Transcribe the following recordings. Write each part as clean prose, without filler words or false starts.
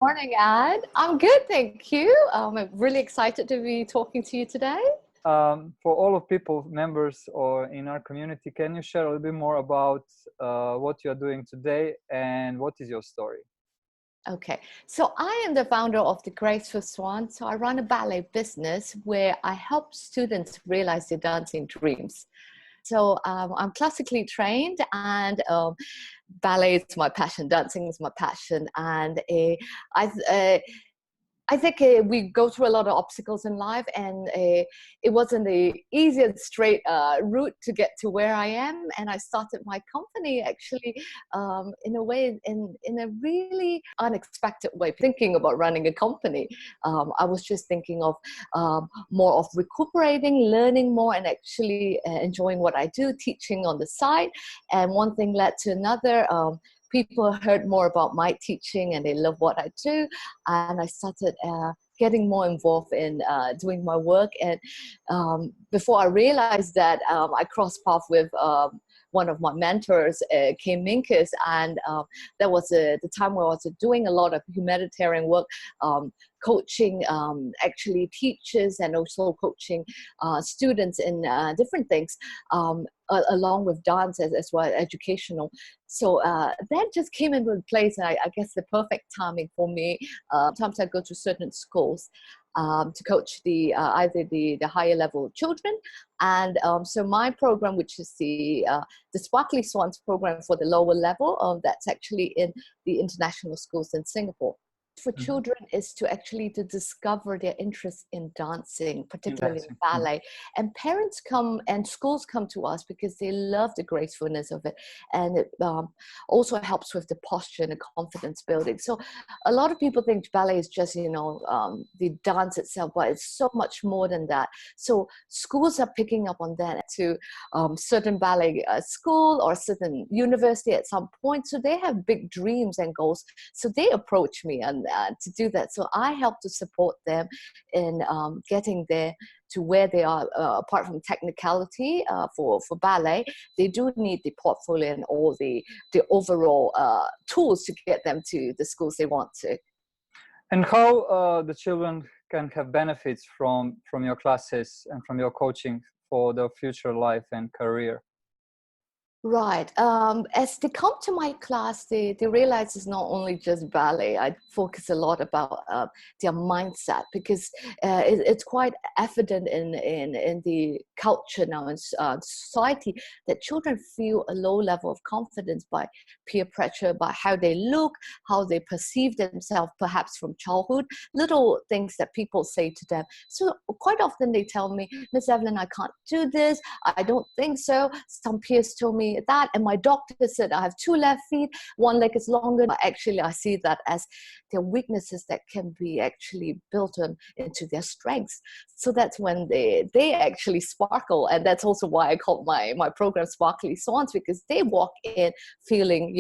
morning, Ad. I'm good, thank you. I'm really excited to be talking to you today. For all of people, members or in our community, can you share a little bit more about what you're doing today and what is your story? Okay, so I am the founder of the Graceful Swan. So I run a ballet business where I help students realize their dancing dreams. So I'm classically trained, and ballet is my passion, dancing is my passion, and I think we go through a lot of obstacles in life, and it wasn't the easiest straight route to get to where I am. And I started my company actually in a way, in a really unexpected way, thinking about running a company. I was just thinking of more of recuperating, learning more, and actually enjoying what I do, teaching on the side. And one thing led to another. People heard more about my teaching and they love what I do, and I started getting more involved in doing my work. And before I realized that, I crossed paths with one of my mentors, Kim Minkus, and that was the time where I was doing a lot of humanitarian work, coaching actually teachers and also coaching students in different things, along with dance as well as educational. So that just came into place, and I guess the perfect timing for me. Sometimes I go to certain schools to coach the either the higher level children, and so my program, which is the Sparkly Swans program for the lower level, that's actually in the international schools in Singapore. For children is to actually to discover their interest in dancing, particularly in ballet. And parents come and schools come to us because they love the gracefulness of it, and it also helps with the posture and the confidence building. So a lot of people think ballet is just the dance itself, but it's so much more than that. So schools are picking up on that to certain ballet school or certain university at some point. So they have big dreams and goals. So they approach me and to do that. So I help to support them in getting there to where they are. Apart from technicality for ballet, they do need the portfolio and all the overall tools to get them to the schools they want to. And how the children can have benefits from your classes and from your coaching for their future life and career? Right. As they come to my class, they realize it's not only just ballet. I focus a lot about their mindset, because it's quite evident in the culture now, in society, that children feel a low level of confidence by peer pressure, by how they look, how they perceive themselves, perhaps from childhood, little things that people say to them. So quite often they tell me, Miss Evelyn, I can't do this. I don't think so. Some peers told me that, and my doctor said I have 2 left feet, 1 leg is longer. But actually I see that as their weaknesses that can be actually built into their strengths. So that's when they actually sparkle, and that's also why I called my program Sparkly Swans, because they walk in feeling,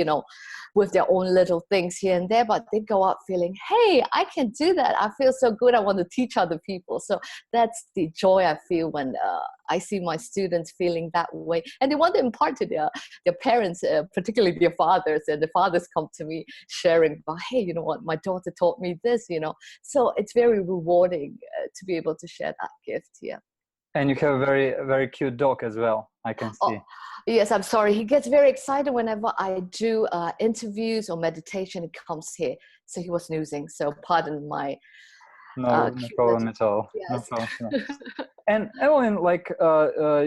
with their own little things here and there, but they go out feeling, hey, I can do that. I feel so good. I want to teach other people. So that's the joy I feel when I see my students feeling that way, and they want to impart to their parents, particularly their fathers, and the fathers come to me sharing about, hey, you know what, my daughter taught me this, So it's very rewarding to be able to share that gift here. And you have a very, very cute dog as well, I can see. Oh, yes, I'm sorry. He gets very excited whenever I do interviews or meditation. He comes here. So he was snoozing. So pardon my... No problem at all. Yes. No problem at all. And Evelyn,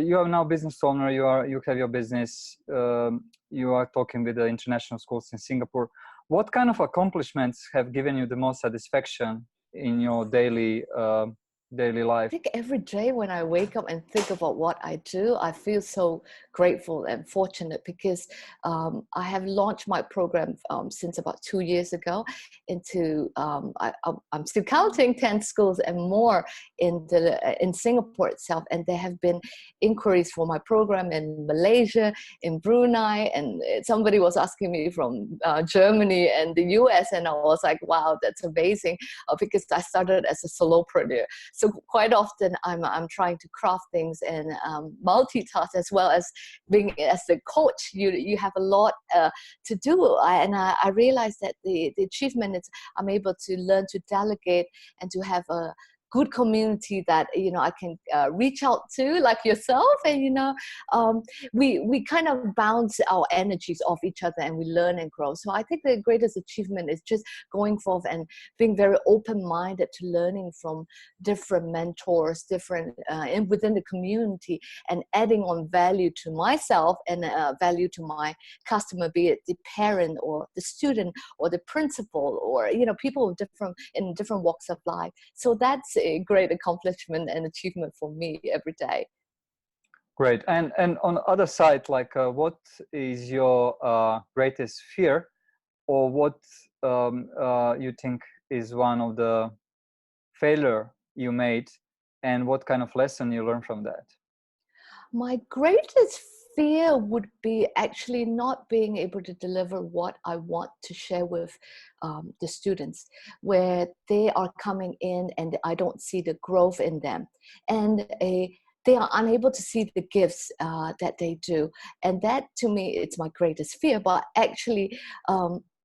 you are now business owner. You have your business. You are talking with the international schools in Singapore. What kind of accomplishments have given you the most satisfaction in your daily life? I think every day when I wake up and think about what I do, I feel so grateful and fortunate, because I have launched my program since about 2 years ago into, I'm still counting, 10 schools and more in Singapore itself. And there have been inquiries for my program in Malaysia, in Brunei, and somebody was asking me from Germany and the US, and I was like, wow, that's amazing, because I started as a solopreneur. So quite often I'm trying to craft things and multitask, as well as being as a coach. You have a lot to do, and I realized that the achievement is I'm able to learn to delegate and to have a good community that I can reach out to, like yourself, and we kind of bounce our energies off each other, and we learn and grow. So I think the greatest achievement is just going forth and being very open-minded to learning from different mentors, different within the community, and adding on value to myself and value to my customer, be it the parent or the student or the principal, or people in different walks of life. So that's a great accomplishment and achievement for me every day. Great. And on the other side, like what is your greatest fear, or what you think is one of the failure you made, and what kind of lesson you learned from that? My greatest fear would be actually not being able to deliver what I want to share with the students, where they are coming in and I don't see the growth in them, and they are unable to see the gifts that they do. And that, to me, it's my greatest fear. But actually,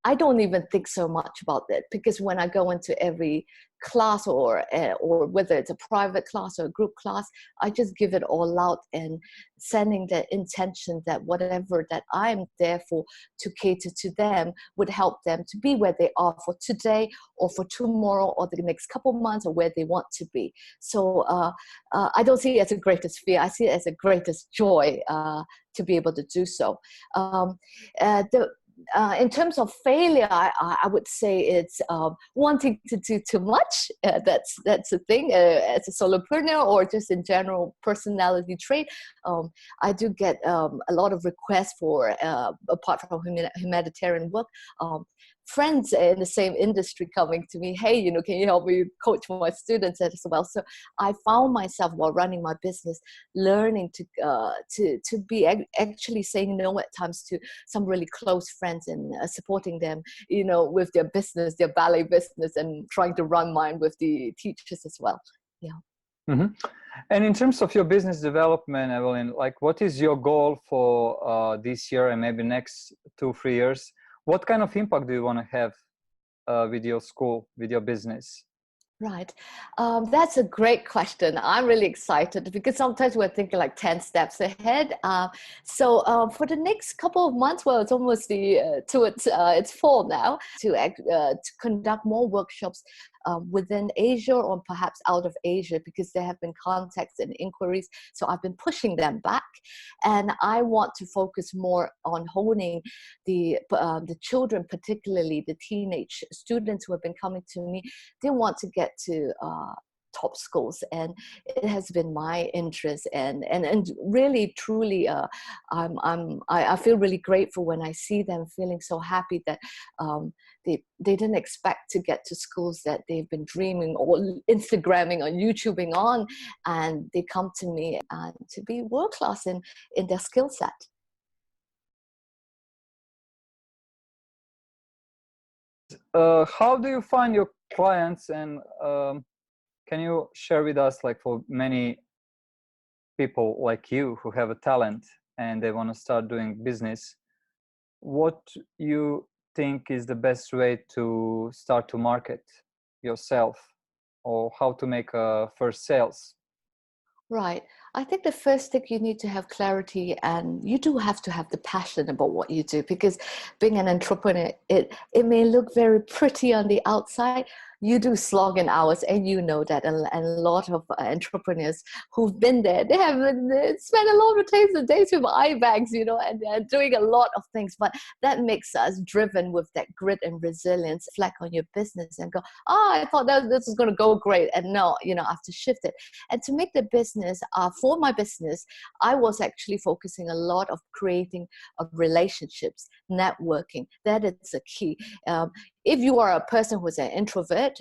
I don't even think so much about that, because when I go into every class, or whether it's a private class or a group class, I just give it all out and sending the intention that whatever that I'm there for to cater to them would help them to be where they are for today or for tomorrow or the next couple of months, or where they want to be. So I don't see it as a greatest fear. I see it as a greatest joy to be able to do so. In terms of failure, I would say it's wanting to do too much. That's a thing as a solopreneur, or just in general personality trait. I do get a lot of requests for, apart from humanitarian work, friends in the same industry coming to me, hey, can you help me coach my students as well? So I found myself, while running my business, learning to be actually saying no at times to some really close friends, and supporting them, with their business, their ballet business, and trying to run mine with the teachers as well. Yeah. Mm-hmm. And in terms of your business development, Evelyn, like what is your goal for this year and maybe next 2-3 years? What kind of impact do you want to have with your school, with your business? Right. That's a great question. I'm really excited, because sometimes we're thinking like 10 steps ahead. So for the next couple of months, well, it's almost it's fall now, to conduct more workshops within Asia, or perhaps out of Asia, because there have been contacts and inquiries. So I've been pushing them back, and I want to focus more on honing the children, particularly the teenage students who have been coming to me. They want to get to top schools, and it has been my interest, and really truly I feel really grateful when I see them feeling so happy that they didn't expect to get to schools that they've been dreaming or Instagramming or YouTubing on, and they come to me to be world class in their skill set. How do you find your clients, and can you share with us, like for many people like you who have a talent and they want to start doing business, what you think is the best way to start to market yourself, or how to make first sales? Right. I think the first thing, you need to have clarity, and you do have to have the passion about what you do, because being an entrepreneur, it may look very pretty on the outside. You do slog in hours, and you know that, and a lot of entrepreneurs who've been there, they have spent a lot of days with eye bags, and they're doing a lot of things. But that makes us driven with that grit and resilience, flag on your business and go, I thought that this is going to go great, and no, I have to shift it. And to make the business, for my business, I was actually focusing a lot of creating of relationships, networking. That is a key. If you are a person who's an introvert,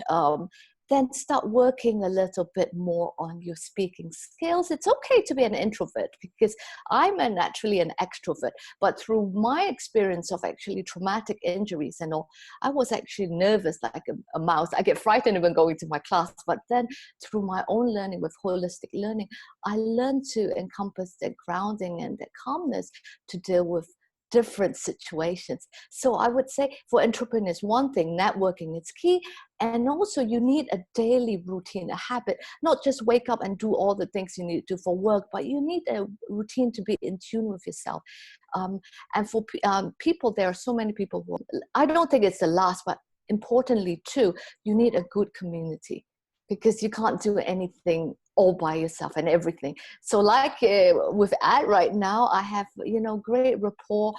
then start working a little bit more on your speaking skills. It's okay to be an introvert because I'm naturally an extrovert, but through my experience of actually traumatic injuries and all, I was actually nervous like a mouse. I get frightened even going to my class, but then through my own learning with holistic learning, I learned to encompass the grounding and the calmness to deal with different situations. So I would say for entrepreneurs, one thing, networking is key. And also you need a daily routine, a habit, not just wake up and do all the things you need to do for work, but you need a routine to be in tune with yourself. And for people, there are so many people who, I don't think it's the last, but importantly too, you need a good community, because you can't do anything all by yourself and everything. So like with Ad right now, I have, great rapport,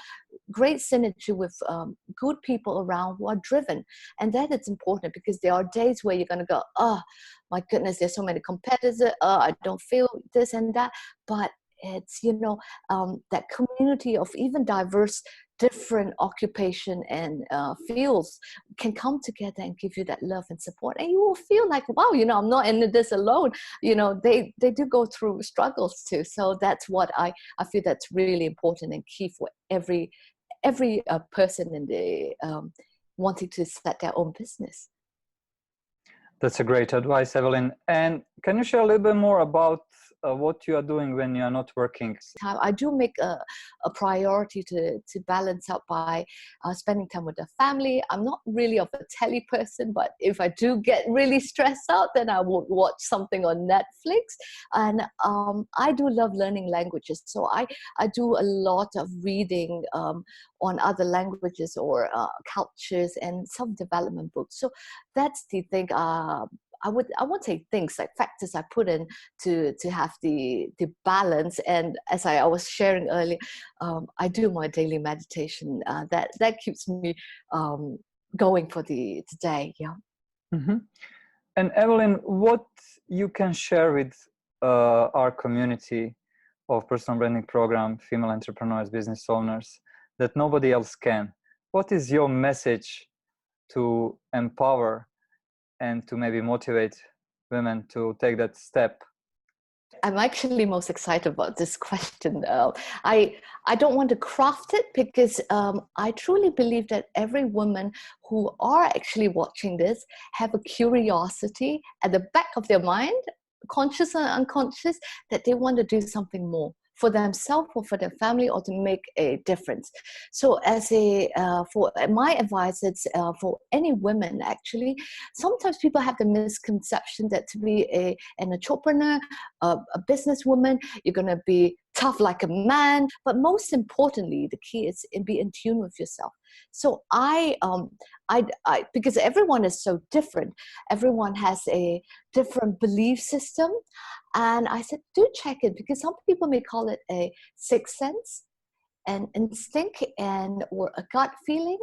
great synergy with good people around who are driven. And that is important, because there are days where you're going to go, oh, my goodness, there's so many competitors. I don't feel this and that. But it's, that community of even diverse, different occupation and fields can come together and give you that love and support, and you will feel like, wow, I'm not in this alone. They do go through struggles too. So that's what I feel that's really important and key for every person in the wanting to set their own business. That's a great advice, Evelyn. And can you share a little bit more about what you are doing when you are not working? I do make a priority to balance out by spending time with the family. I'm not really of a telly person, but if I do get really stressed out, then I would watch something on Netflix. And I do love learning languages. So I do a lot of reading on other languages or cultures and self-development books. So that's the thing. I won't say things like factors I put in to have the balance. And as I was sharing earlier, I do my daily meditation. That keeps me going for the day. Yeah. Mm-hmm. And Evelyn, what you can share with our community of personal branding program, female entrepreneurs, business owners, that nobody else can? What is your message to empower and to maybe motivate women to take that step? I'm actually most excited about this question. I don't want to craft it, because I truly believe that every woman who are actually watching this have a curiosity at the back of their mind, conscious and unconscious, that they want to do something more for themselves or for their family, or to make a difference. So as for my advice, it's for any women actually. Sometimes people have the misconception that to be an entrepreneur, a businesswoman, you're going to be tough like a man. But most importantly, the key is be in tune with yourself. So I because everyone is so different, everyone has a different belief system. And I said, do check it, because some people may call it a sixth sense, an instinct, or a gut feeling.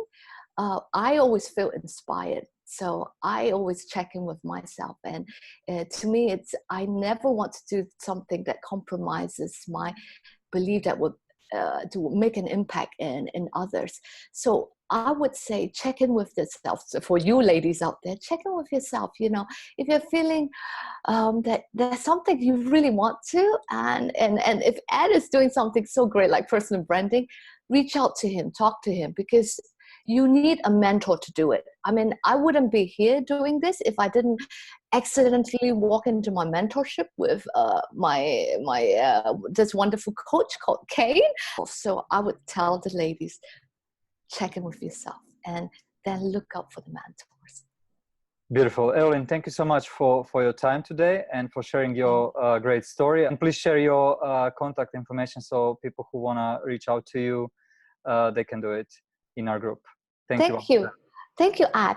I always feel inspired. So I always check in with myself. And to me, I never want to do something that compromises my belief that would to make an impact in others. So I would say check in with yourself. So for you ladies out there, check in with yourself. If you're feeling that there's something you really want to, and if Ed is doing something so great like personal branding, reach out to him, talk to him, because you need a mentor to do it. I mean, I wouldn't be here doing this if I didn't accidentally walk into my mentorship with this wonderful coach called Kane. So I would tell the ladies, check in with yourself and then look out for the mentors. Beautiful. Evelyn, thank you so much for your time today and for sharing your great story. And please share your contact information so people who want to reach out to you, they can do it in our group. Thank you. Thank you, Ad.